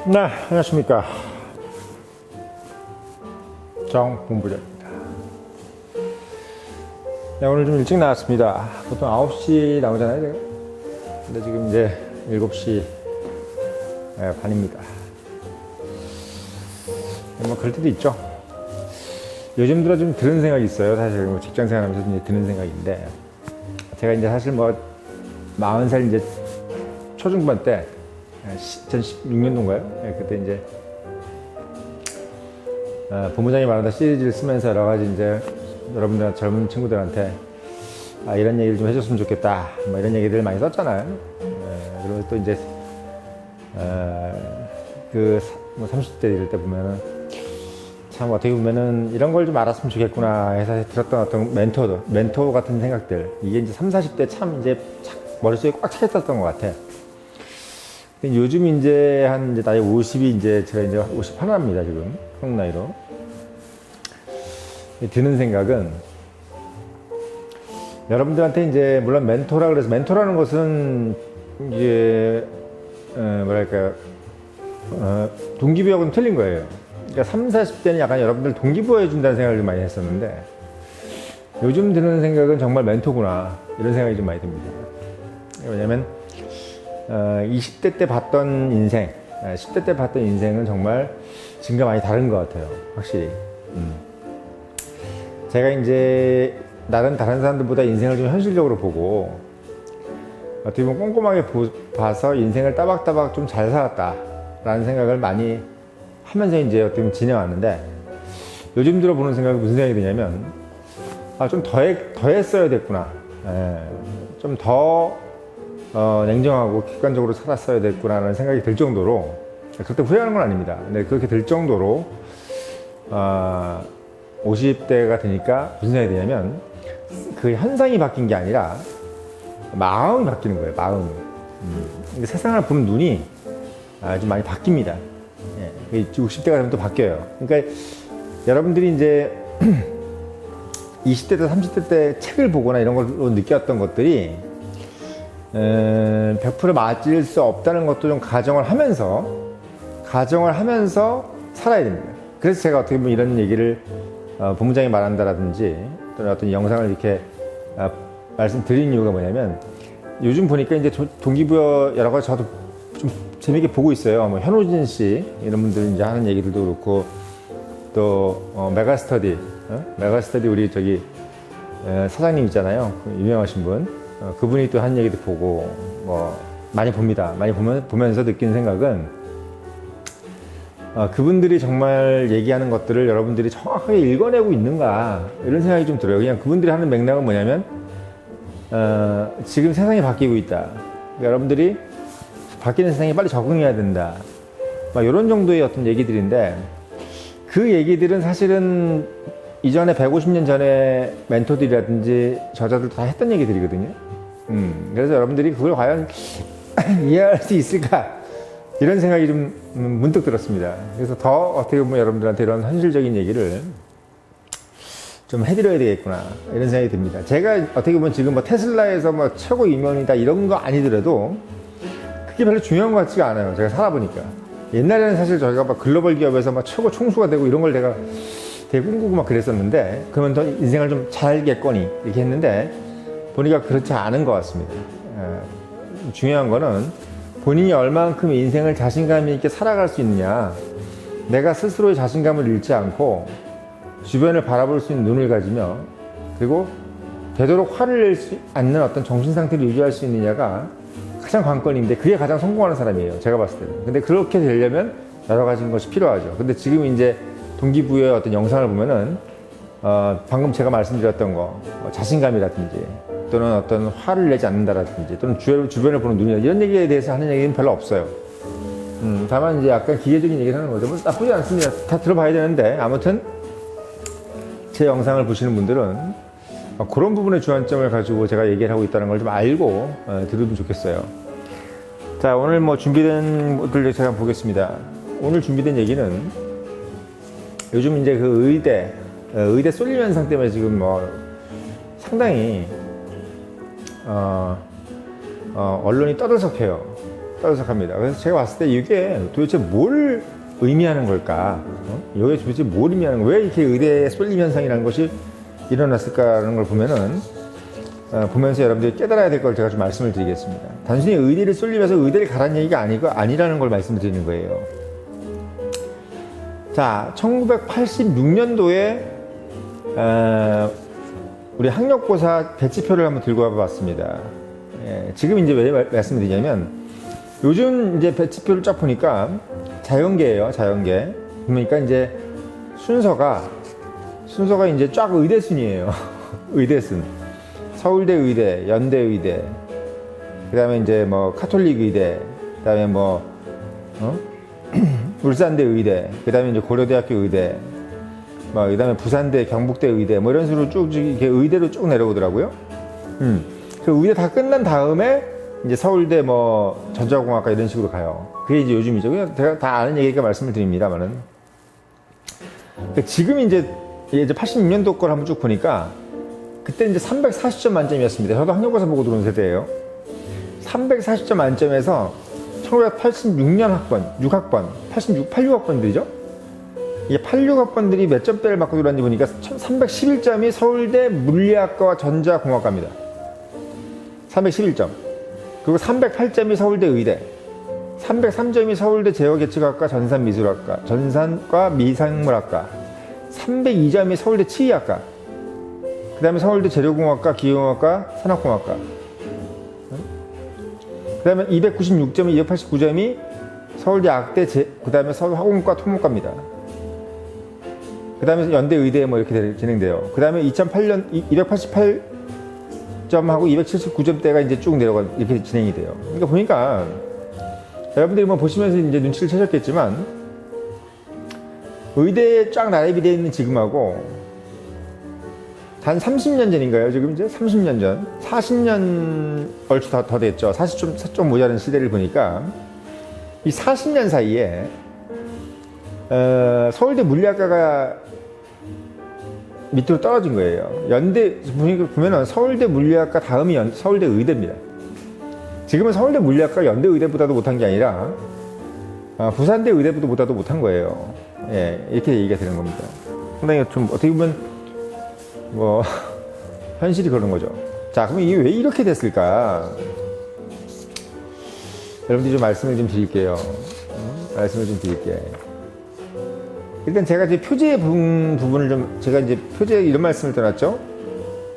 네, 안녕하십니까. 정본부장입니다. 네, 오늘 좀 일찍 나왔습니다. 보통 9시 나오잖아요, 제가. 근데 지금 이제 7시 반입니다. 뭐, 그럴 때도 있죠. 요즘 들어 좀 드는 생각이 있어요. 사실 뭐 직장 생활하면서 이제 드는 생각인데, 제가 이제 사실 뭐, 40살 이제 초중반 때, 2016년도인가요? 그때 이제 본부장이 말한다 시리즈를 쓰면서 여러 가지 이제 여러분들 젊은 친구들한테 이런 얘기를 좀 해줬으면 좋겠다, 뭐 이런 얘기들 많이 썼잖아요. 그리고 또 이제 그 30대 이럴 때 보면은 참 어떻게 보면은 이런 걸 좀 알았으면 좋겠구나 해서 들었던 어떤 멘토 같은 생각들, 이게 이제 30, 40대 참 이제 머릿속에 꽉 차 있었던 것 같아. 요즘 이제 이제 나이 50이 이제 제가 이제 51입니다, 지금. 한국 나이로. 드는 생각은 여러분들한테 이제 물론 멘토라 그래서 멘토라는 것은 이제 뭐랄까요, 동기부여하고는 틀린 거예요. 그러니까 30, 40대는 약간 여러분들 동기부여해 준다는 생각을 좀 많이 했었는데, 요즘 드는 생각은 정말 멘토구나 이런 생각이 좀 많이 듭니다. 왜냐면 20대 때 봤던 인생, 10대 때 봤던 인생은 정말 지금과 많이 다른 것 같아요, 확실히. 제가 이제 다른 사람들보다 인생을 좀 현실적으로 보고 어떻게 보면 꼼꼼하게 봐서 인생을 따박따박 좀 잘 살았다라는 생각을 많이 하면서 이제 어떻게 보면 지내왔는데, 요즘 들어 보는 생각이 무슨 생각이 드냐면, 좀 더 했어야 됐구나, 좀 더 냉정하고 객관적으로 살았어야 됐구나라는 생각이 들 정도로, 그렇게 후회하는 건 아닙니다. 근데 그렇게 들 정도로 50대가 되니까 무슨 생각이 드냐면, 그 현상이 바뀐 게 아니라 마음이 바뀌는 거예요, 마음이. 세상을 보는 눈이 좀 많이 바뀝니다. 60대가 되면 또 바뀌어요. 그러니까 여러분들이 이제 20대 때 30대 때 책을 보거나 이런 걸로 느꼈던 것들이 100% 맞을 수 없다는 것도 좀 가정을 하면서 살아야 됩니다. 그래서 제가 어떻게 보면 이런 얘기를 본부장이 말한다라든지 또는 어떤 영상을 이렇게 말씀드린 이유가 뭐냐면, 요즘 보니까 이제 동기부여 여러 가지 저도 좀 재밌게 보고 있어요. 뭐 현호진 씨 이런 분들 이제 하는 얘기들도 그렇고, 또 메가스터디 우리 저기 사장님 있잖아요, 유명하신 분. 그분이 또 한 얘기도 보고 뭐 많이 봅니다. 많이 보면서 느끼는 생각은, 그분들이 정말 얘기하는 것들을 여러분들이 정확하게 읽어내고 있는가 이런 생각이 좀 들어요. 그냥 그분들이 하는 맥락은 뭐냐면, 지금 세상이 바뀌고 있다, 그러니까 여러분들이 바뀌는 세상에 빨리 적응해야 된다, 막 이런 정도의 어떤 얘기들인데, 그 얘기들은 사실은 이전에 150년 전에 멘토들이라든지 저자들도 다 했던 얘기들이거든요. 그래서 여러분들이 그걸 과연 이해할 수 있을까, 이런 생각이 좀 문득 들었습니다. 그래서 더 어떻게 보면 여러분들한테 이런 현실적인 얘기를 좀 해드려야 되겠구나 이런 생각이 듭니다. 제가 어떻게 보면 지금 뭐 테슬라에서 뭐 최고 임원이다 이런 거 아니더라도 그게 별로 중요한 것 같지가 않아요, 제가 살아보니까. 옛날에는 사실 저희가 막 글로벌 기업에서 막 최고 총수가 되고 이런 걸 내가 되게 꿈꾸고 막 그랬었는데, 그러면 더 인생을 좀 살겠거니 이렇게 했는데, 보니까 그렇지 않은 것 같습니다. 중요한 거는 본인이 얼만큼 인생을 자신감 있게 살아갈 수 있느냐, 내가 스스로의 자신감을 잃지 않고 주변을 바라볼 수 있는 눈을 가지며, 그리고 되도록 화를 낼 수 않는 어떤 정신 상태를 유지할 수 있느냐가 가장 관건인데, 그게 가장 성공하는 사람이에요, 제가 봤을 때는. 근데 그렇게 되려면 여러 가지 것이 필요하죠. 근데 지금 이제 동기부여의 어떤 영상을 보면은 방금 제가 말씀드렸던 거, 자신감이라든지 또는 어떤 화를 내지 않는다라든지 또는 주변을 보는 눈이나 이런 얘기에 대해서 하는 얘기는 별로 없어요. 다만 이제 약간 기계적인 얘기를 하는 거죠. 뭐 나쁘지 않습니다. 다 들어봐야 되는데, 아무튼 제 영상을 보시는 분들은 그런 부분의 주안점을 가지고 제가 얘기를 하고 있다는 걸 좀 알고 들으면 좋겠어요. 자, 오늘 뭐 준비된 것들 제가 보겠습니다. 오늘 준비된 얘기는, 요즘 이제 그 의대 쏠림 현상 때문에 지금 뭐 상당히 언론이 떠들썩해요. 떠들썩합니다. 그래서 제가 봤을 때 이게 도대체 뭘 의미하는 걸까? 이게 도대체 뭘 의미하는 거야? 왜 이렇게 의대에 쏠림 현상이라는 것이 일어났을까라는 걸 보면서 여러분들이 깨달아야 될 걸 제가 좀 말씀을 드리겠습니다. 단순히 의대를 쏠리면서 의대를 가라는 얘기가 아니라는 걸 말씀을 드리는 거예요. 자, 1986년도에 우리 학력고사 배치표를 한번 들고 와봤습니다. 예, 지금 이제 왜 말씀을 드리냐면 요즘 이제 배치표를 쫙 보니까 자연계예요, 자연계. 그러니까 이제 순서가 이제 쫙 의대 순이에요. 의대 순. 서울대 의대, 연대 의대, 그 다음에 이제 뭐 카톨릭 의대, 그 다음에 뭐, 울산대 의대, 그 다음에 이제 고려대학교 의대, 뭐, 그 다음에 부산대, 경북대 의대, 뭐 이런 식으로 쭉 이렇게 의대로 쭉 내려오더라고요. 그 의대 다 끝난 다음에 이제 서울대 뭐 전자공학과 이런 식으로 가요. 그게 이제 요즘이죠. 그냥 제가 다 아는 얘기니까 말씀을 드립니다만은. 지금 이제 86년도 걸 한번 쭉 보니까 그때 이제 340점 만점이었습니다. 저도 학력고사 보고 들어온 세대예요. 340점 만점에서 1986년 학번, 6학번, 86학번들이죠. 이게 86학번들이 몇 점대를 맞고 들어왔는지 보니까 311점이 서울대 물리학과와 전자공학과입니다. 311점. 그리고 308점이 서울대 의대, 303점이 서울대 제어계측학과 전산미술학과, 전산과 미생물학과, 302점이 서울대 치의학과, 그 다음에 서울대 재료공학과, 기계공학과, 산업공학과. 그 다음에 296점이, 289점이 서울대 악대, 그 다음에 서울학원과 토목과입니다. 그 다음에 연대 의대 뭐 이렇게 진행돼요. 그 다음에 2008년 288점하고 279점대가 이제 쭉 내려가 이렇게 진행이 돼요. 그러니까 보니까 여러분들이 뭐 보시면서 이제 눈치를 채셨겠지만 의대에 쫙 나래비 되어 있는 지금하고 단 30년 전인가요? 지금 이제 30년 전, 40년 얼추 더 됐죠. 40좀 좀 모자른 시대를 보니까 이 40년 사이에 서울대 물리학과가 밑으로 떨어진 거예요. 연대 보면은 서울대 물리학과 다음이 서울대 의대입니다. 지금은 서울대 물리학과 연대 의대보다도 못한 게 아니라 부산대 의대보다도 못한 거예요. 예, 이렇게 얘기가 되는 겁니다. 상당히 좀 어떻게 보면 뭐 현실이 그런 거죠. 자, 그럼 이게 왜 이렇게 됐을까? 여러분들이 좀 말씀을 좀 드릴게요. 말씀을 좀 드릴게. 일단 제가 이제 표제 부분을 제가 이제 표제 이런 말씀을 드렸죠.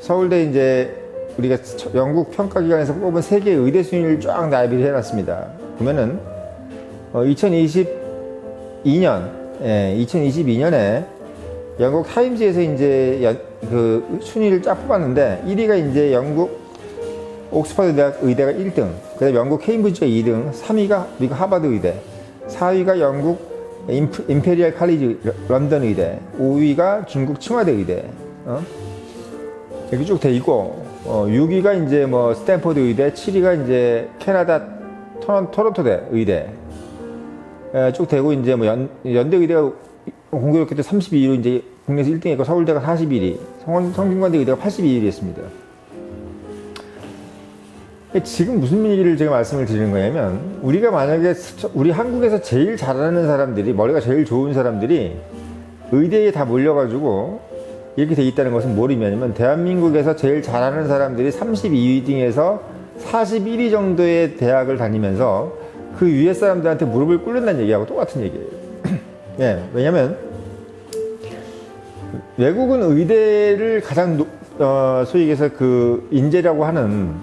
서울대 이제 우리가 영국 평가기관에서 뽑은 세계 의대 순위를 쫙 나열을 해놨습니다. 보면은 2022년에 영국 타임즈에서 이제 그 순위를 쫙 뽑았는데 1위가 이제 영국 옥스퍼드 대학 의대가 1등, 그다음에 영국 케임브리지가 2등, 3위가 미국 하버드 의대, 4위가 영국 임페리얼 칼리지 런던 의대, 5위가 중국 칭화대 의대, 이렇게 쭉 돼 있고, 6위가 이제 뭐 스탠포드 의대, 7위가 이제 캐나다 토론토대 의대, 쭉 되고 이제 뭐 연대 의대가 공교롭게 도 32위로 이제 국내에서 1등했고 서울대가 41위, 성균관대 의대가 82위였습니다. 지금 무슨 얘기를 제가 말씀을 드리는 거냐면 우리가 만약에 우리 한국에서 제일 잘하는 사람들이 머리가 제일 좋은 사람들이 의대에 다 몰려가지고 이렇게 돼 있다는 것은 뭘 의미하냐면 대한민국에서 제일 잘하는 사람들이 32위 등에서 41위 정도의 대학을 다니면서 그 위에 사람들한테 무릎을 꿇는다는 얘기하고 똑같은 얘기예요. 예, 왜냐면 외국은 의대를 가장 소위 얘기해서 그 인재라고 하는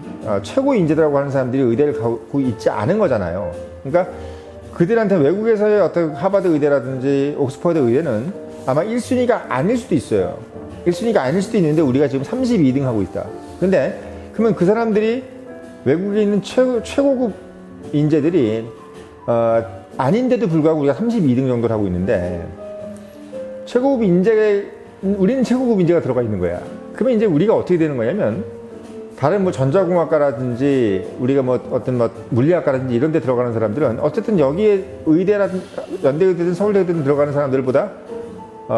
최고 인재라고 하는 사람들이 의대를 가고 있지 않은 거잖아요. 그러니까 그들한테 외국에서의 어떤 하버드 의대라든지 옥스퍼드 의대는 아마 1순위가 아닐 수도 있어요. 1순위가 아닐 수도 있는데 우리가 지금 32등 하고 있다. 근데 그러면 그 사람들이 외국에 있는 최고급 인재들이 아닌데도 불구하고 우리가 32등 정도를 하고 있는데 최고급 우리는 최고급 인재가 들어가 있는 거야. 그러면 이제 우리가 어떻게 되는 거냐면 다른 뭐 전자공학과라든지 우리가 뭐 어떤 뭐 물리학과라든지 이런 데 들어가는 사람들은 어쨌든 여기에 의대라든 연대의대든 서울대든 들어가는 사람들보다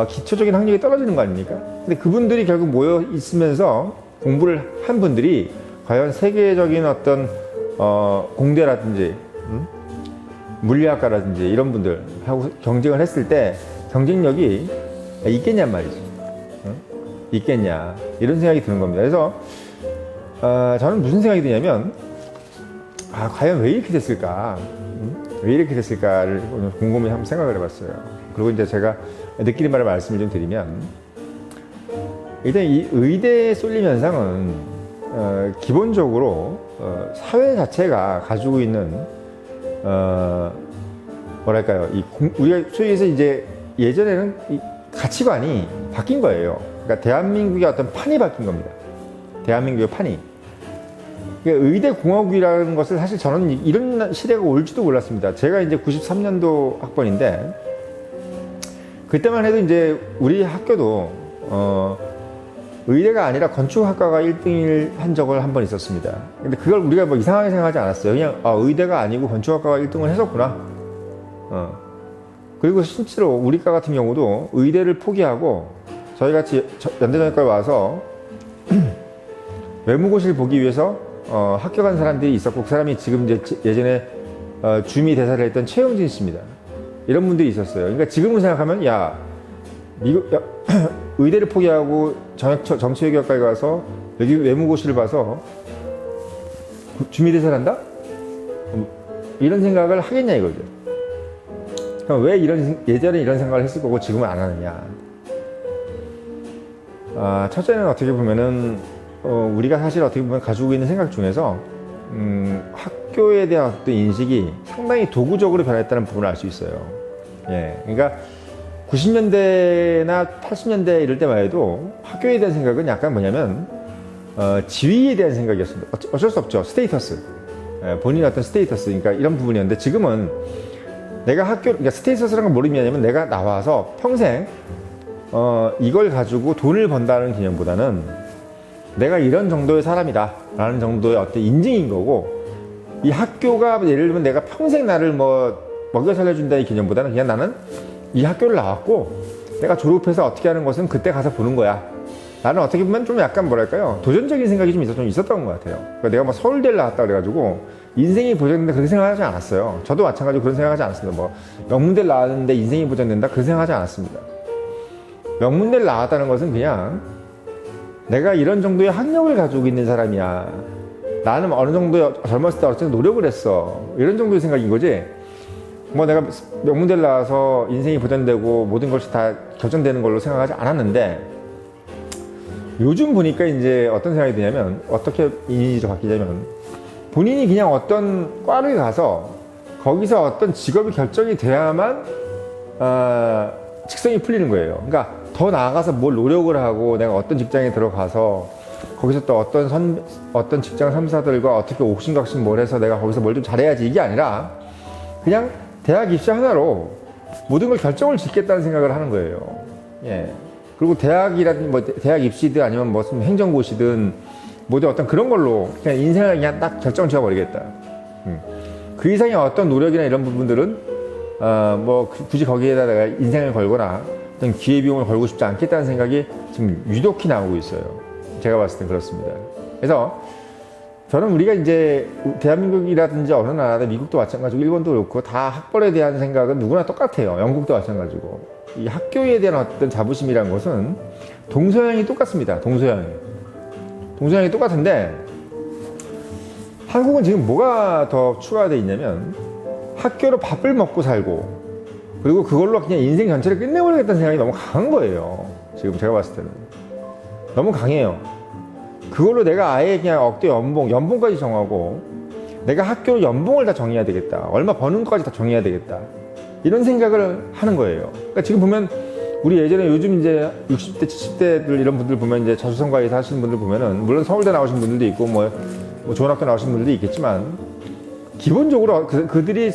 기초적인 학력이 떨어지는 거 아닙니까? 근데 그분들이 결국 모여 있으면서 공부를 한 분들이 과연 세계적인 어떤 공대라든지 물리학과라든지 이런 분들하고 경쟁을 했을 때 경쟁력이 있겠냔 말이지. 있겠냐 이런 생각이 드는 겁니다. 그래서 저는 무슨 생각이 드냐면 과연 왜 이렇게 됐을까? 왜 이렇게 됐을까를 곰곰이 한번 생각을 해봤어요. 그리고 이제 제가 느끼는 바를 말씀을 좀 드리면, 일단 이 의대에 쏠림 현상은 기본적으로 사회 자체가 가지고 있는 뭐랄까요, 우리가 소위해서 이제 예전에는 이 가치관이 바뀐 거예요. 그러니까 대한민국의 어떤 판이 바뀐 겁니다. 대한민국의 판이. 그러니까 의대 공화국이라는 것을 사실 저는 이런 시대가 올지도 몰랐습니다. 제가 이제 93년도 학번인데, 그때만 해도 이제 우리 학교도 의대가 아니라 건축학과가 1등을 한 적을 한 번 있었습니다. 근데 그걸 우리가 뭐 이상하게 생각하지 않았어요. 그냥 의대가 아니고 건축학과가 1등을 했었구나. 그리고 실제로 우리과 같은 경우도 의대를 포기하고 저희같이 연대전까지 와서 외무고시를 보기 위해서 학교 간 사람들이 있었고, 그 사람이 지금 이제 예전에 주미 대사를 했던 최영진 씨입니다. 이런 분들이 있었어요. 그러니까 지금은 생각하면 의대를 포기하고 정치외교학과에 가서 여기 외무고시를 봐서 주미 대사를 한다? 이런 생각을 하겠냐 이거죠. 그럼 왜 예전에 이런 생각을 했을 거고 지금은 안 하느냐? 첫째는 어떻게 보면은 우리가 사실 어떻게 보면 가지고 있는 생각 중에서 학교에 대한 어떤 인식이 상당히 도구적으로 변했다는 부분을 알 수 있어요. 예, 그러니까 90년대나 80년대 이럴 때만 해도 학교에 대한 생각은 약간 뭐냐면 지위에 대한 생각이었습니다. 어쩔 수 없죠. 스테이터스, 본인의 어떤 스테이터스, 그러니까 이런 부분이었는데, 지금은 내가 그러니까 스테이터스라는 건 뭐를 의미하냐면 내가 나와서 평생 이걸 가지고 돈을 번다는 개념보다는 내가 이런 정도의 사람이다 라는 정도의 어떤 인증인 거고, 이 학교가 예를 들면 내가 평생 나를 먹여 살려준다는 개념보다는 그냥 나는 이 학교를 나왔고 내가 졸업해서 어떻게 하는 것은 그때 가서 보는 거야. 나는 어떻게 보면 좀 약간 뭐랄까요, 도전적인 생각이 좀 있었던 것 같아요. 그러니까 내가 서울대를 나왔다 그래가지고 인생이 보장된다 그렇게 생각하지 않았어요. 저도 마찬가지로 그런 생각하지 않았습니다. 명문대를 나왔는데 인생이 보장된다 그렇게 생각하지 않았습니다. 명문대를 나왔다는 것은 그냥 내가 이런 정도의 학력을 가지고 있는 사람이야. 나는 어느 정도 젊었을 때 어쨌든 노력을 했어. 이런 정도의 생각인 거지. 내가 명문대를 나와서 인생이 보장되고 모든 것이 다 결정되는 걸로 생각하지 않았는데, 요즘 보니까 이제 어떤 생각이 드냐면, 어떻게 이미지가 바뀌냐면, 본인이 그냥 어떤 과를 가서 거기서 어떤 직업이 결정이 돼야만 직성이 풀리는 거예요. 그러니까 더 나아가서 뭘 노력을 하고 내가 어떤 직장에 들어가서 거기서 또 어떤 직장 3사들과 어떻게 옥신각신 뭘 해서 내가 거기서 뭘 좀 잘해야지, 이게 아니라 그냥 대학 입시 하나로 모든 걸 결정을 짓겠다는 생각을 하는 거예요. 예. 그리고 대학이라든 대학 입시든 아니면 무슨 행정고시든 모든 어떤 그런 걸로 그냥 인생을 그냥 딱 결정 지어버리겠다. 그 이상의 어떤 노력이나 이런 부분들은 굳이 거기에다 내가 인생을 걸거나 어떤 기회비용을 걸고 싶지 않겠다는 생각이 지금 유독히 나오고 있어요. 제가 봤을 땐 그렇습니다. 그래서 저는 우리가 이제 대한민국이라든지 어느 나라든 미국도 마찬가지고 일본도 그렇고 다 학벌에 대한 생각은 누구나 똑같아요. 영국도 마찬가지고. 이 학교에 대한 어떤 자부심이라는 것은 동서양이 똑같습니다. 동서양이 똑같은데, 한국은 지금 뭐가 더 추가되어 있냐면 학교로 밥을 먹고 살고, 그리고 그걸로 그냥 인생 전체를 끝내버리겠다는 생각이 너무 강한 거예요. 지금 제가 봤을 때는 너무 강해요. 그걸로 내가 아예 그냥 억대 연봉까지 정하고, 내가 학교 연봉을 다 정해야 되겠다, 얼마 버는 것까지 다 정해야 되겠다, 이런 생각을 하는 거예요. 그러니까 지금 보면 우리 예전에 요즘 이제 60대 70대들 이런 분들 보면 이제 자수성가에서 하시는 분들 보면은, 물론 서울대 나오신 분들도 있고 뭐 좋은 학교 나오신 분들도 있겠지만, 기본적으로 그들이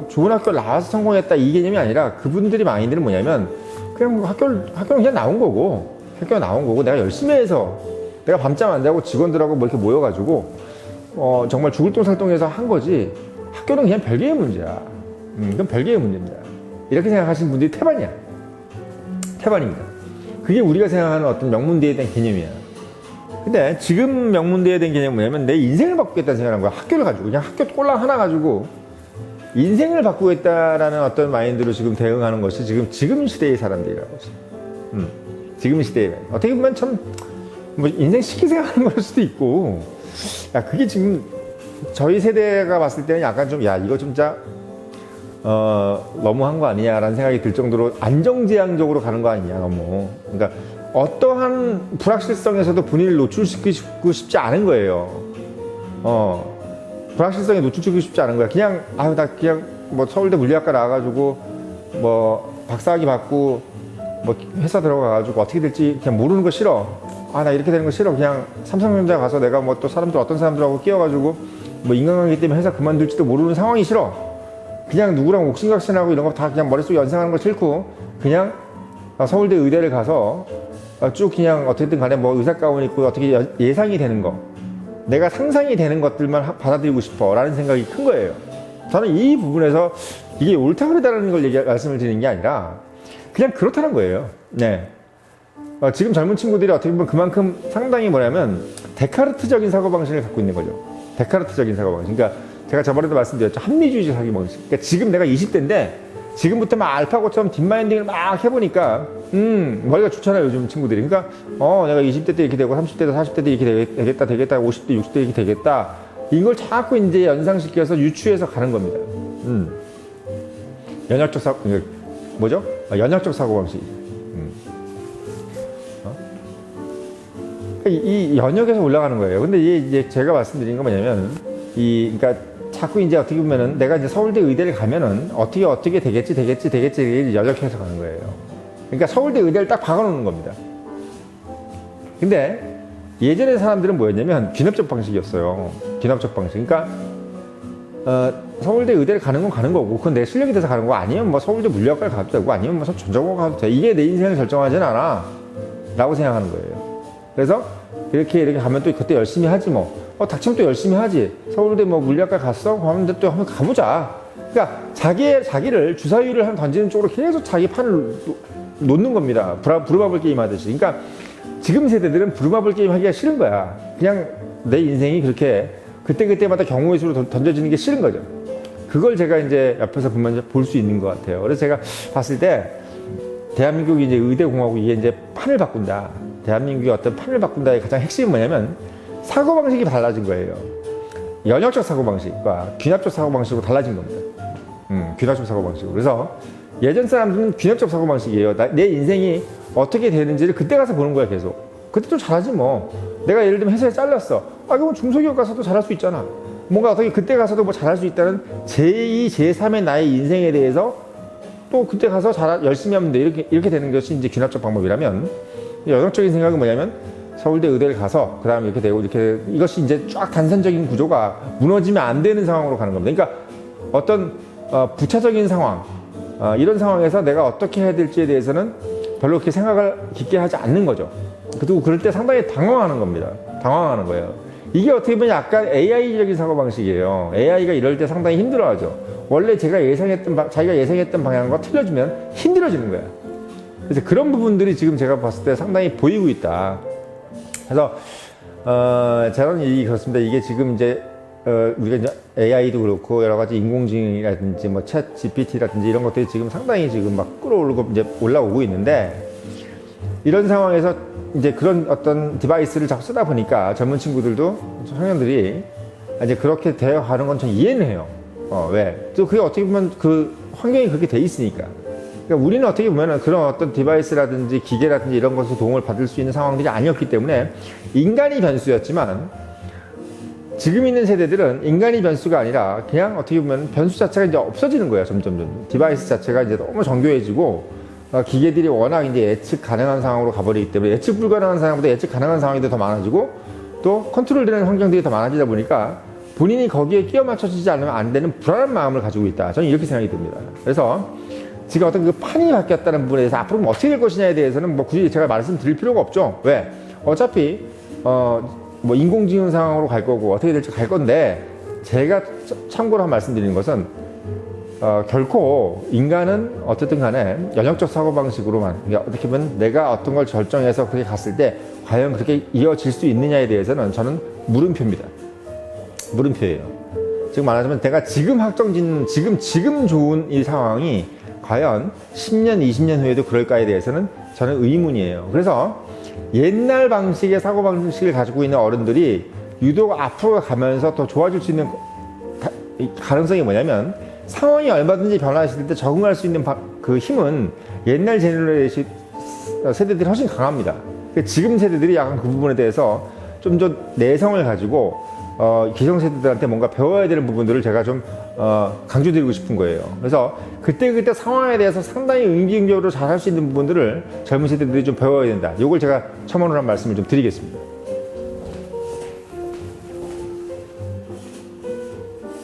좋은 학교 나와서 성공했다 이 개념이 아니라, 그분들이 마인드는 뭐냐면 그냥 학교는 그냥 나온 거고 내가 열심히 해서 내가 밤잠 안 자고 직원들하고 이렇게 모여가지고 정말 죽을 똥 살 똥해서 한 거지, 학교는 그냥 별개의 문제야. 그건 별개의 문제입니다. 이렇게 생각하시는 분들이 태반입니다. 그게 우리가 생각하는 어떤 명문대에 대한 개념이야. 근데 지금 명문대에 대한 개념은 뭐냐면 내 인생을 바꾸겠다는 생각을 하는 거야. 학교를 가지고 그냥 학교 꼴랑 하나 가지고 인생을 바꾸겠다라는 어떤 마인드로 지금 대응하는 것이 지금 시대의 사람들이라고. 지금 시대에. 어떻게 보면 참, 뭐, 인생 시기생활하는 걸 수도 있고, 야, 그게 지금 저희 세대가 봤을 때는 약간 좀, 야, 이거 진짜, 너무한 거 아니냐라는 생각이 들 정도로 안정지향적으로 가는 거 아니냐, 너무. 그러니까 어떠한 불확실성에서도 본인을 노출시키고 싶지 않은 거예요. 불확실성에 노출시키고 싶지 않은 거야. 그냥, 아유, 나 그냥 뭐 서울대 물리학과 나와가지고 뭐 박사학위 받고 뭐 회사 들어가가지고 어떻게 될지 그냥 모르는 거 싫어. 아, 나 이렇게 되는 거 싫어. 그냥 삼성전자 가서 내가 뭐 또 어떤 사람들하고 끼어가지고 뭐 인간관계 때문에 회사 그만둘지도 모르는 상황이 싫어. 그냥 누구랑 옥신각신하고 이런 거 다 그냥 머릿속에 연상하는 거 싫고 그냥 서울대 의대를 가서 쭉 그냥 어떻게든 간에 뭐 의사 가운 입고 어떻게 예상이 되는 거 내가 상상이 되는 것들만 받아들이고 싶어 라는 생각이 큰 거예요. 저는 이 부분에서 이게 옳다 그르다라는 걸 말씀을 드리는 게 아니라 그냥 그렇다는 거예요. 네. 지금 젊은 친구들이 어떻게 보면 그만큼 상당히 뭐냐면 데카르트적인 사고방식을 갖고 있는 거죠. 데카르트적인 사고방식. 그러니까 제가 저번에도 말씀드렸죠. 합리주의적 사고방식. 그러니까 지금 내가 20대인데 지금부터 막 알파고처럼 딥마인딩을 막 해보니까 머리가 좋잖아요, 요즘 친구들이. 그러니까 내가 20대 때 이렇게 되고 30대 때 40대 때 이렇게 되겠다 50대 60대 이렇게 되겠다 이걸 자꾸 이제 연상시켜서 유추해서 가는 겁니다. 연역적 사고 뭐죠? 연역적 사고방식. 이 연역에서 올라가는 거예요. 근데 이제 제가 말씀드린 건 뭐냐면 그러니까 자꾸 이제 어떻게 보면은 내가 이제 서울대 의대를 가면은 어떻게 되겠지 연역해서 가는 거예요. 그러니까 서울대 의대를 딱 박아놓는 겁니다. 근데 예전에 사람들은 뭐였냐면 귀납적 방식이었어요. 귀납적 방식. 그러니까 서울대 의대를 가는 건 가는 거고 그건 내 실력이 돼서 가는 거 아니면 뭐 서울대 물리학과를 가도 되고 아니면 뭐 전공을 가도 돼. 이게 내 인생을 결정하진 않아 라고 생각하는 거예요. 그래서 이렇게 가면 또 그때 열심히 하지 뭐. 닥치면 또 열심히 하지. 서울대 뭐 물리학과 갔어? 그러면 또 한번 가보자. 그러니까 자기를 주사위를 한 던지는 쪽으로 계속 자기 판을 놓는 겁니다. 부루마블 게임 하듯이. 그러니까 지금 세대들은 부루마블 게임 하기가 싫은 거야. 그냥 내 인생이 그렇게 그때마다 경우의 수로 던져지는 게 싫은 거죠. 그걸 제가 이제 옆에서 보면 볼 수 있는 것 같아요. 그래서 제가 봤을 때 대한민국이 이제 의대공화국 이게 이제 판을 바꾼다. 대한민국의 어떤 판을 바꾼다의 가장 핵심이 뭐냐면 사고방식이 달라진 거예요. 연역적 사고방식과 귀납적 사고방식으로 달라진 겁니다. 귀납적 사고방식으로. 그래서 예전 사람들은 귀납적 사고방식이에요. 내 인생이 어떻게 되는지를 그때 가서 보는 거야, 계속. 그때 좀 잘하지 뭐. 내가 예를 들면 회사에 잘렸어. 그럼 중소기업 가서도 잘할 수 있잖아. 뭔가 어떻게 그때 가서도 뭐 잘할 수 있다는 제2, 제3의 나의 인생에 대해서 또 그때 가서 열심히 하면 돼. 이렇게 되는 것이 이제 귀납적 방법이라면 연역적인 생각은 뭐냐면 서울대 의대를 가서 그 다음에 이렇게 되고 이것이 이제 쫙 단선적인 구조가 무너지면 안 되는 상황으로 가는 겁니다. 그러니까 어떤 부차적인 상황 이런 상황에서 내가 어떻게 해야 될지에 대해서는 별로 그렇게 생각을 깊게 하지 않는 거죠. 그리고 그럴 때 상당히 당황하는 겁니다. 당황하는 거예요. 이게 어떻게 보면 약간 AI적인 사고방식이에요. AI가 이럴 때 상당히 힘들어하죠. 원래 자기가 예상했던 방향과 틀려지면 힘들어지는 거야. 그래서 그런 부분들이 지금 제가 봤을 때 상당히 보이고 있다. 그래서 저는 그렇습니다. 이게 지금 이제 우리가 이제 AI도 그렇고 여러 가지 인공지능이라든지 뭐 챗 GPT라든지 이런 것들이 지금 상당히 지금 막 끌어오르고 이제 올라오고 있는데 이런 상황에서 이제 그런 어떤 디바이스를 자꾸 쓰다 보니까 젊은 친구들도 청년들이 이제 그렇게 되어가는 건 전 이해는 해요. 왜? 또 그게 어떻게 보면 그 환경이 그렇게 돼 있으니까. 그러니까 우리는 어떻게 보면 그런 어떤 디바이스라든지 기계라든지 이런 것에서 도움을 받을 수 있는 상황들이 아니었기 때문에 인간이 변수였지만 지금 있는 세대들은 인간이 변수가 아니라 그냥 어떻게 보면 변수 자체가 이제 없어지는 거예요. 점점. 디바이스 자체가 이제 너무 정교해지고 기계들이 워낙 이제 예측 가능한 상황으로 가버리기 때문에 예측 불가능한 상황보다 예측 가능한 상황이 더 많아지고 또 컨트롤되는 환경들이 더 많아지다 보니까 본인이 거기에 끼워 맞춰지지 않으면 안 되는 불안한 마음을 가지고 있다. 저는 이렇게 생각이 듭니다. 그래서 지금 어떤 그 판이 바뀌었다는 부분에 대해서 앞으로 어떻게 될 것이냐에 대해서는 뭐 굳이 제가 말씀드릴 필요가 없죠. 왜? 어차피 뭐 인공지능 상황으로 갈 거고 어떻게 될지 갈 건데 제가 참고로 한 말씀드리는 것은 결코 인간은 어쨌든 간에 연역적 사고방식으로만 그러니까 어떻게 보면 내가 어떤 걸 결정해서 그렇게 갔을 때 과연 그렇게 이어질 수 있느냐에 대해서는 저는 물음표입니다. 물음표예요. 즉 말하자면 내가 지금 확정짓는 지금 좋은 이 상황이 과연 10년, 20년 후에도 그럴까에 대해서는 저는 의문이에요. 그래서 옛날 방식의 사고방식을 가지고 있는 어른들이 유독 앞으로 가면서 더 좋아질 수 있는 가능성이 뭐냐면 상황이 얼마든지 변화했을 때 적응할 수 있는 그 힘은 옛날 제너레이션 세대들이 훨씬 강합니다. 지금 세대들이 약간 그 부분에 대해서 좀 더 내성을 가지고 기성세대들한테 뭔가 배워야 되는 부분들을 제가 좀 강조드리고 싶은 거예요. 그래서 그때 상황에 대해서 상당히 응징적으로 잘 할 수 있는 부분들을 젊은 세대들이 좀 배워야 된다. 이걸 제가 첨언을 한 말씀을 좀 드리겠습니다.